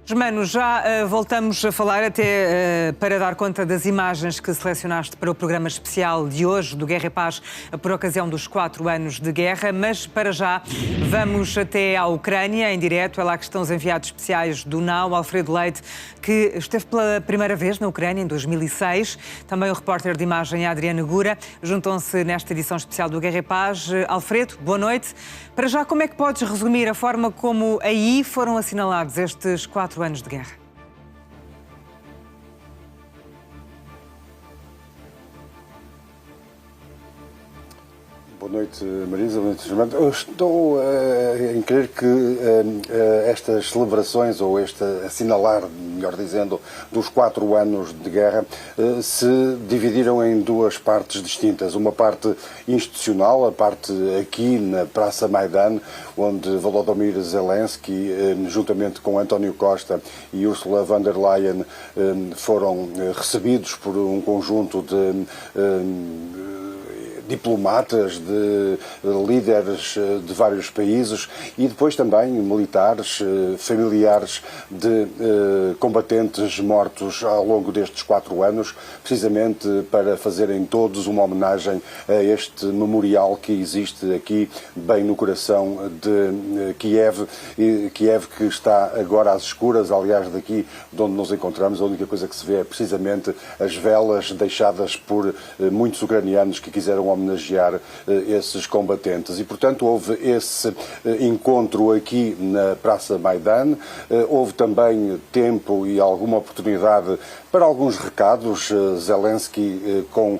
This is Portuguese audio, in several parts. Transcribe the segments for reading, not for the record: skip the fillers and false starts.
Germano, já voltamos a falar até para dar conta das imagens que selecionaste para o programa especial de hoje do Guerra e Paz por ocasião dos 4 anos de guerra, mas para já vamos até à Ucrânia em direto. É lá que estão os enviados especiais do NOW, Alfredo Leite, que esteve pela primeira vez na Ucrânia em 2006. Também o repórter de imagem Adriano Gura juntam-se nesta edição especial do Guerra e Paz. Alfredo, boa noite. Para já, como é que podes resumir a forma como aí foram assinalados estes 4 anos de guerra? Boa noite, Marisa. Boa noite, Germano. Eu estou em crer que estas celebrações, ou este assinalar, melhor dizendo, dos 4 anos de guerra, se dividiram em 2 partes distintas. Uma parte institucional, a parte aqui na Praça Maidan, onde Volodymyr Zelensky, juntamente com António Costa e Ursula von der Leyen, foram recebidos por um conjunto de diplomatas, de líderes de vários países e depois também militares, familiares de combatentes mortos ao longo destes 4 anos, precisamente para fazerem todos uma homenagem a este memorial que existe aqui, bem no coração de Kiev, Kiev que está agora às escuras. Aliás, daqui de onde nos encontramos, a única coisa que se vê é precisamente as velas deixadas por muitos ucranianos que quiseram homenagear esses combatentes. E, portanto, houve esse encontro aqui na Praça Maidan. Houve também tempo e alguma oportunidade para alguns recados. Zelensky, com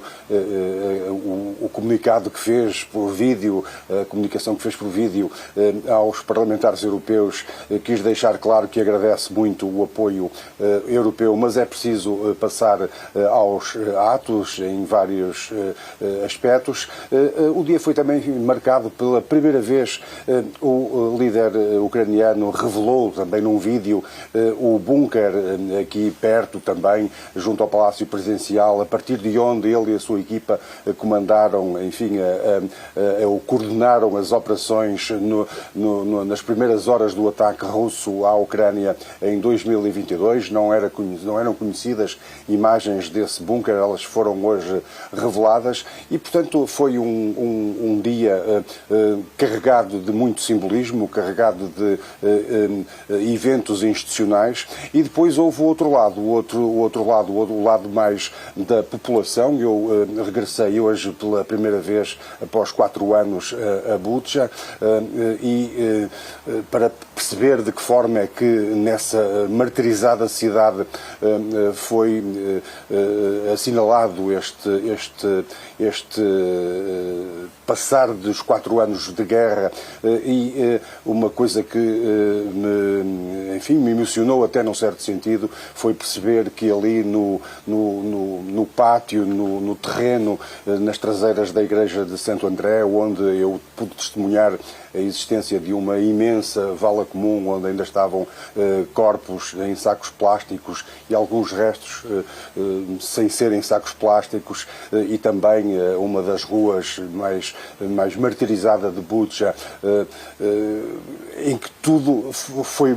o comunicado que fez por vídeo, a comunicação que fez por vídeo aos parlamentares europeus, quis deixar claro que agradece muito o apoio europeu, mas é preciso passar aos atos em vários aspectos. O dia foi também marcado pela primeira vez. O líder ucraniano revelou também num vídeo o bunker aqui perto também, junto ao Palácio Presidencial, a partir de onde ele e a sua equipa comandaram, enfim, ou coordenaram as operações nas primeiras horas do ataque russo à Ucrânia em 2022. Não eram conhecidas imagens desse bunker, elas foram hoje reveladas e, portanto, foi um dia carregado de muito simbolismo, carregado de eventos institucionais. E depois houve o outro lado, o lado mais da população. Eu regressei hoje pela primeira vez após 4 anos a Bucha e para perceber de que forma é que nessa martirizada cidade foi assinalado este passar dos 4 anos de guerra. E uma coisa que me emocionou até num certo sentido foi perceber que ali no pátio, no terreno, nas traseiras da igreja de Santo André, onde eu pude testemunhar a existência de uma imensa vala comum, onde ainda estavam corpos em sacos plásticos e alguns restos sem serem sacos plásticos, e também uma das ruas mais martirizada de Bucha, em que tudo foi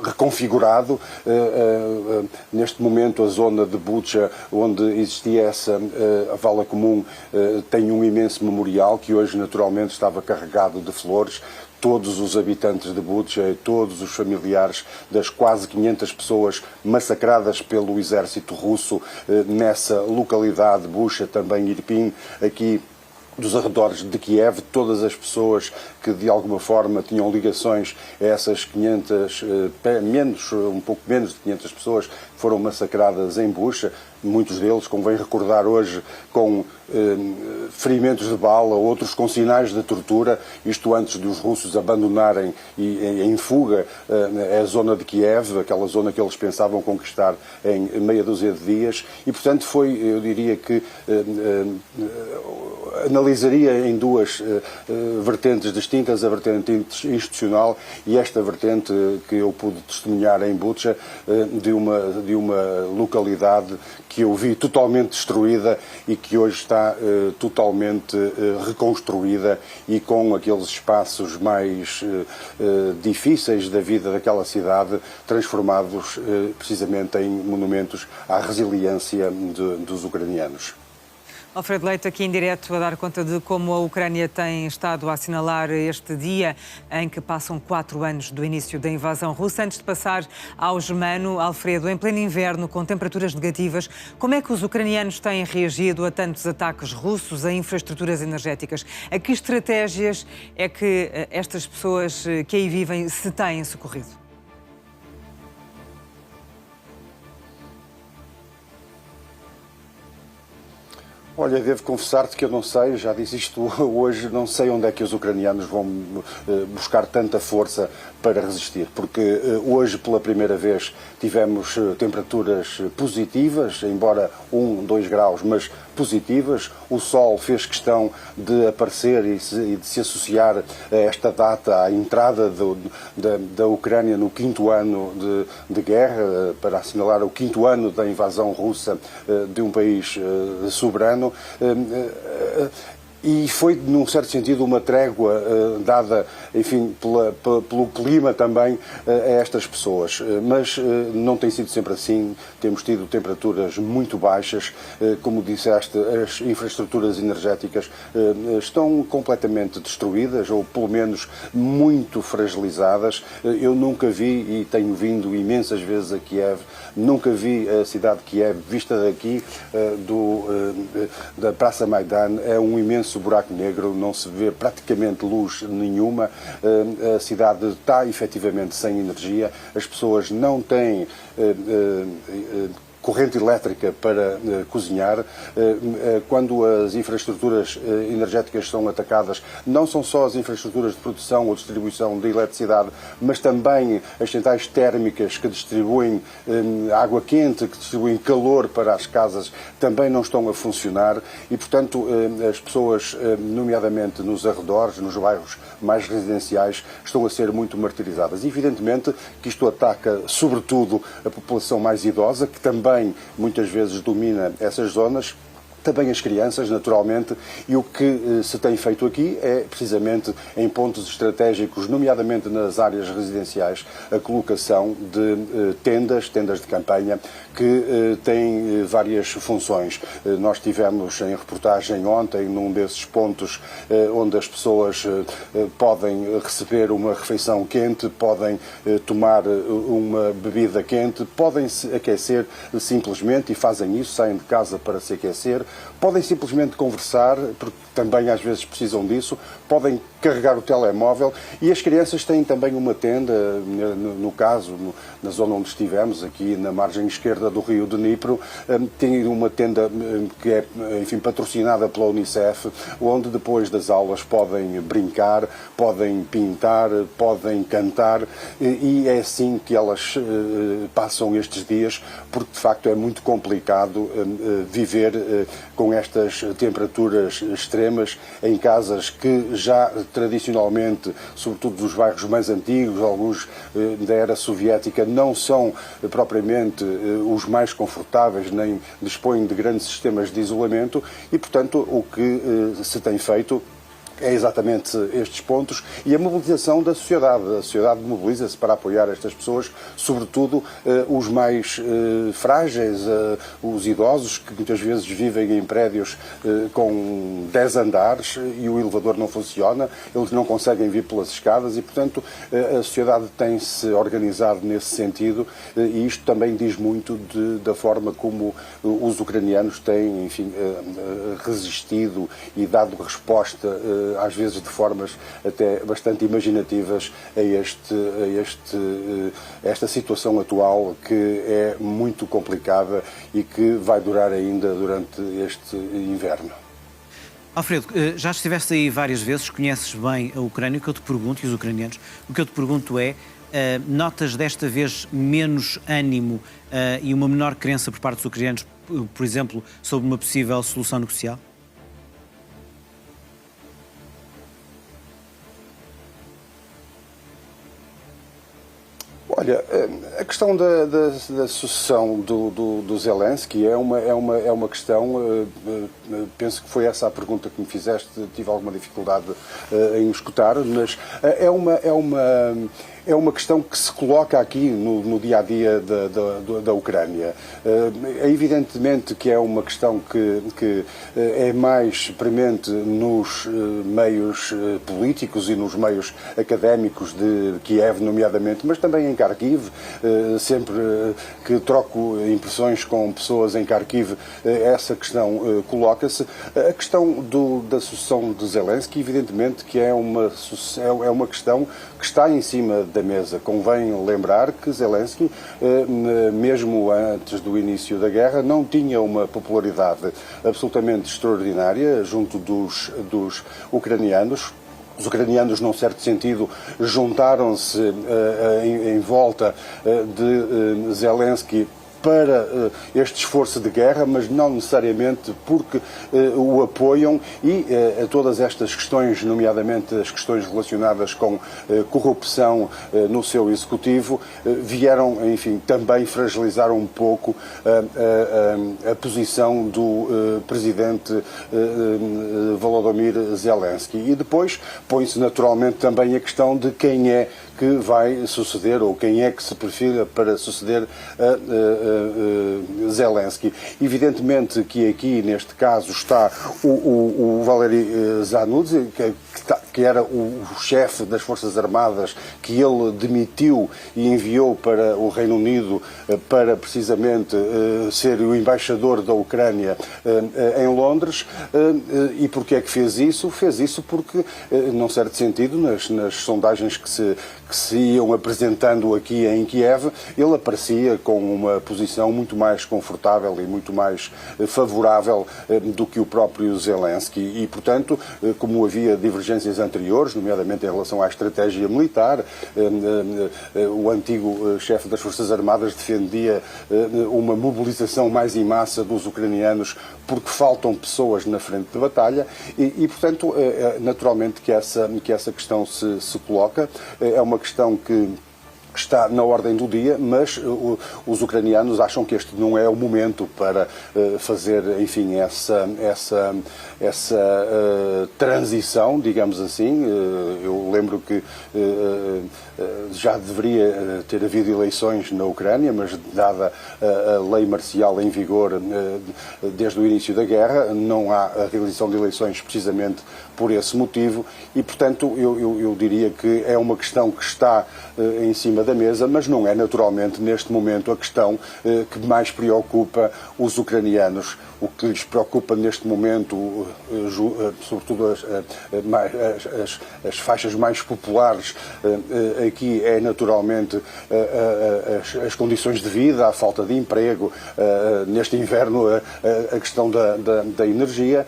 reconfigurado. Neste momento, a zona de Bucha, onde existia essa vala comum, tem um imenso memorial que hoje naturalmente estava carregado de flores. Todos os habitantes de Bucha e todos os familiares das quase 500 pessoas massacradas pelo exército russo nessa localidade, Bucha, também Irpin, aqui dos arredores de Kiev, todas as pessoas que de alguma forma tinham ligações a essas 500, um pouco menos de 500 pessoas que foram massacradas em Bucha, muitos deles, convém recordar hoje, com ferimentos de bala, outros com sinais de tortura, isto antes de os russos abandonarem em fuga a zona de Kiev, aquela zona que eles pensavam conquistar em meia dúzia de dias. E, portanto, eu diria que analisaria em 2 vertentes distintas, a vertente institucional e esta vertente que eu pude testemunhar em Bucha, de uma localidade que eu vi totalmente destruída e que hoje está totalmente reconstruída e com aqueles espaços mais difíceis da vida daquela cidade transformados precisamente em monumentos à resiliência dos ucranianos. Alfredo Leite, aqui em direto, a dar conta de como a Ucrânia tem estado a assinalar este dia em que passam 4 anos do início da invasão russa. Antes de passar ao Germano, Alfredo, em pleno inverno, com temperaturas negativas, como é que os ucranianos têm reagido a tantos ataques russos a infraestruturas energéticas? A que estratégias é que estas pessoas que aí vivem se têm socorrido? Olha, devo confessar-te que eu não sei, já disse isto hoje, não sei onde é que os ucranianos vão buscar tanta força para resistir, porque hoje, pela primeira vez, tivemos temperaturas positivas, embora 1, 2 graus, mas positivas. O sol fez questão de aparecer e de se associar a esta data, à entrada da Ucrânia no 5º ano de guerra, para assinalar o 5º ano da invasão russa de um país soberano. E foi, num certo sentido, uma trégua dada, enfim, pelo clima também a estas pessoas. Mas não tem sido sempre assim. Temos tido temperaturas muito baixas. Como disseste, as infraestruturas energéticas estão completamente destruídas, ou pelo menos muito fragilizadas. Eu nunca vi, e tenho vindo imensas vezes a Kiev, nunca vi a cidade de Kiev vista daqui da Praça Maidan. É um imenso buraco negro, não se vê praticamente luz nenhuma, a cidade está efetivamente sem energia, as pessoas não têm corrente elétrica para cozinhar. Quando as infraestruturas energéticas são atacadas, não são só as infraestruturas de produção ou distribuição de eletricidade, mas também as centrais térmicas que distribuem água quente, que distribuem calor para as casas, também não estão a funcionar e, portanto, as pessoas, nomeadamente nos arredores, nos bairros mais residenciais, estão a ser muito martirizadas. Evidentemente que isto ataca, sobretudo, a população mais idosa, que também muitas vezes domina essas zonas, também as crianças, naturalmente, e o que se tem feito aqui é, precisamente, em pontos estratégicos, nomeadamente nas áreas residenciais, a colocação de tendas de campanha, que têm várias funções. Nós tivemos em reportagem ontem, num desses pontos, onde as pessoas podem receber uma refeição quente, podem tomar uma bebida quente, podem se aquecer simplesmente, e fazem isso, saem de casa para se aquecer, podem simplesmente conversar, porque também às vezes precisam disso, podem carregar o telemóvel, e as crianças têm também uma tenda, no caso, na zona onde estivemos, aqui na margem esquerda do rio de Dnipro, tem uma tenda que é, enfim, patrocinada pela Unicef, onde depois das aulas podem brincar, podem pintar, podem cantar, e é assim que elas passam estes dias, porque de facto é muito complicado viver com estas temperaturas extremas em casas que já tradicionalmente, sobretudo dos bairros mais antigos, alguns da era soviética, não são propriamente os mais confortáveis, nem dispõem de grandes sistemas de isolamento e, portanto, o que se tem feito é exatamente estes pontos e a mobilização da sociedade. A sociedade mobiliza-se para apoiar estas pessoas, sobretudo os mais frágeis, os idosos, que muitas vezes vivem em prédios com 10 andares e o elevador não funciona, eles não conseguem vir pelas escadas e, portanto, a sociedade tem-se organizado nesse sentido e isto também diz muito da forma como os ucranianos têm, enfim, resistido e dado resposta às vezes de formas até bastante imaginativas a esta situação atual que é muito complicada e que vai durar ainda durante este inverno. Alfredo, já estiveste aí várias vezes, conheces bem a Ucrânia, o que eu te pergunto, e os ucranianos, o que eu te pergunto é, notas desta vez menos ânimo e uma menor crença por parte dos ucranianos, por exemplo, sobre uma possível solução negocial? Olha, a questão da sucessão do Zelensky é uma questão, penso que foi essa a pergunta que me fizeste, tive alguma dificuldade em escutar, mas é uma questão que se coloca aqui no dia-a-dia da Ucrânia. É evidentemente que é uma questão que é mais premente nos meios políticos e nos meios académicos de Kiev, nomeadamente, mas também em Kharkiv. Sempre que troco impressões com pessoas em Kharkiv, essa questão coloca-se. A questão da sucessão de Zelensky, evidentemente que é uma questão que está em cima da mesa. Convém lembrar que Zelensky, mesmo antes do início da guerra, não tinha uma popularidade absolutamente extraordinária junto dos ucranianos. Os ucranianos, num certo sentido, juntaram-se em volta de Zelensky para este esforço de guerra, mas não necessariamente porque o apoiam e todas estas questões, nomeadamente as questões relacionadas com corrupção no seu executivo, vieram, enfim, também fragilizar um pouco a posição do presidente Volodymyr Zelensky. E depois põe-se naturalmente também a questão de quem é que vai suceder ou quem é que se perfila para suceder Zelensky. Evidentemente que aqui, neste caso, está o Valery Zanudzi, que era o chefe das Forças Armadas, que ele demitiu e enviou para o Reino Unido para precisamente ser o embaixador da Ucrânia em Londres. E porquê é que fez isso? Fez isso porque, num certo sentido, nas sondagens que se iam apresentando aqui em Kiev, ele aparecia com uma posição muito mais confortável e muito mais favorável do que o próprio Zelensky. E, portanto, como havia divergências anteriores, nomeadamente em relação à estratégia militar, o antigo chefe das Forças Armadas defendia uma mobilização mais em massa dos ucranianos porque faltam pessoas na frente de batalha e portanto, naturalmente que essa questão se coloca. É uma questão que está na ordem do dia, mas os ucranianos acham que este não é o momento para fazer, enfim, essa transição, digamos assim. Eu lembro que já deveria ter havido eleições na Ucrânia, mas dada a lei marcial em vigor desde o início da guerra, não há a realização de eleições precisamente por esse motivo e, portanto, eu diria que é uma questão que está em cima da mesa, mas não é naturalmente neste momento a questão que mais preocupa os ucranianos. O que lhes preocupa neste momento, sobretudo as faixas mais populares aqui, é naturalmente as condições de vida, a falta de emprego, neste inverno a questão da energia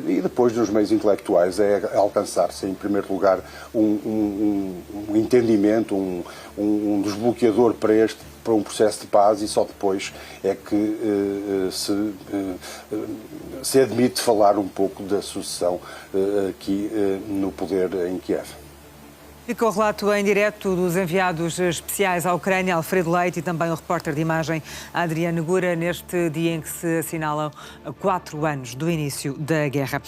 e depois dos meios intelectuais é alcançar-se, em primeiro lugar, um entendimento, um desbloqueador para um processo de paz e só depois é que se admite falar um pouco da sucessão aqui no poder em Kiev. Fica o relato em direto dos enviados especiais à Ucrânia, Alfredo Leite, e também o repórter de imagem Adriano Gura, neste dia em que se assinalam 4 anos do início da guerra.